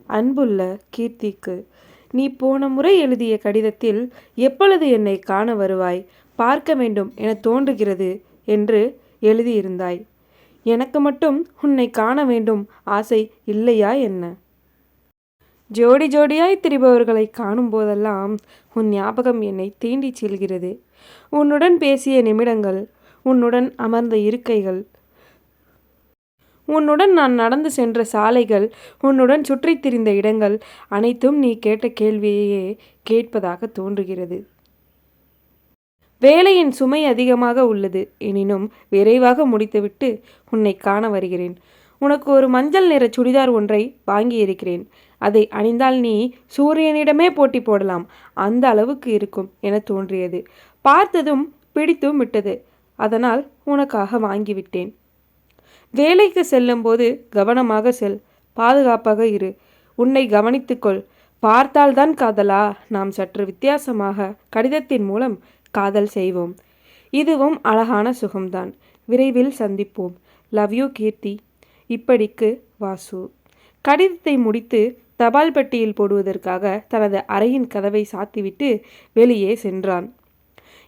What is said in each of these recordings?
அன்புள்ள கீர்த்திக்கு, நீ போன முறை எழுதிய கடிதத்தில் எப்பொழுது என்னை காண வருவாய், பார்க்க வேண்டும் என தோன்றுகிறது என்று எழுதியிருந்தாய். எனக்கு மட்டும் உன்னை காண வேண்டும் ஆசை இல்லையா என்ன? ஜோடி ஜோடியாய் திரிபவர்களை காணும் போதெல்லாம் உன் ஞாபகம் என்னை தீண்டிச் செல்கிறது. உன்னுடன் பேசிய நிமிடங்கள், உன்னுடன் அமர்ந்த இருக்கைகள், உன்னுடன் நான் நடந்து சென்ற சாலைகள், உன்னுடன் சுற்றித் திரிந்த இடங்கள் அனைத்தும் நீ கேட்ட கேள்வியையே கேட்பதாக தோன்றுகிறது. வேலையின் சுமை அதிகமாக உள்ளது. எனினும் விரைவாக முடித்துவிட்டு உன்னை காண வருகிறேன். உனக்கு ஒரு மஞ்சள் நிற சுடிதார் ஒன்றை வாங்கியிருக்கிறேன். அதை அணிந்தால் நீ சூரியனிடமே போட்டி போடலாம், அந்த அளவுக்கு இருக்கும் என தோன்றியது. பார்த்ததும் பிடித்தும் விட்டது. அதனால் உனக்காக வாங்கிவிட்டேன். வேலைக்கு செல்லும்போது கவனமாக செல், பாதுகாப்பாக இரு, உன்னை கவனித்துக்கொள். பார்த்தால்தான் காதலா? நாம் சற்று வித்தியாசமாக கடிதத்தின் மூலம் காதல் செய்வோம். இதுவும் அழகான சுகம்தான். விரைவில் சந்திப்போம். லவ் யூ கீர்த்தி. இப்படிக்கு வாசு. கடிதத்தை முடித்து தபால் பெட்டியில் போடுவதற்காக தனது அறையின் கதவை சாத்திவிட்டு வெளியே சென்றான்.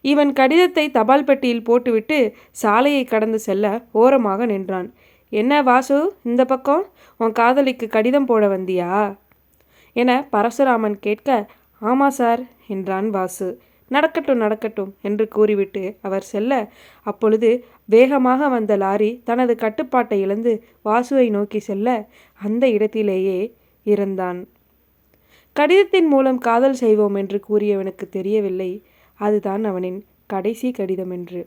இவன் கடிதத்தை தபால் பெட்டியில் போட்டுவிட்டு சாலையை கடந்து செல்ல ஓரமாக நின்றான். என்ன வாசு, இந்த பக்கம் உன் காதலிக்கு கடிதம் போட வந்தியா என பரசுராமன் கேட்க, ஆமா சார் என்றான் வாசு. நடக்கட்டும் நடக்கட்டும் என்று கூறிவிட்டு அவர் செல்ல, அப்பொழுது வேகமாக வந்த லாரி தனது கட்டுப்பாட்டை இழந்து வாசுவை நோக்கி செல்ல அந்த இடத்திலேயே இறந்தான். கடிதத்தின் மூலம் காதல் செய்வோம் என்று கூறியவனுக்கு தெரியவில்லை அதுதான் அவனின் கடைசி கடிதம் என்று.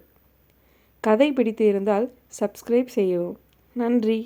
கதை பிடித்து இருந்தால் சப்ஸ்கிரைப் செய்யவும். நன்றி.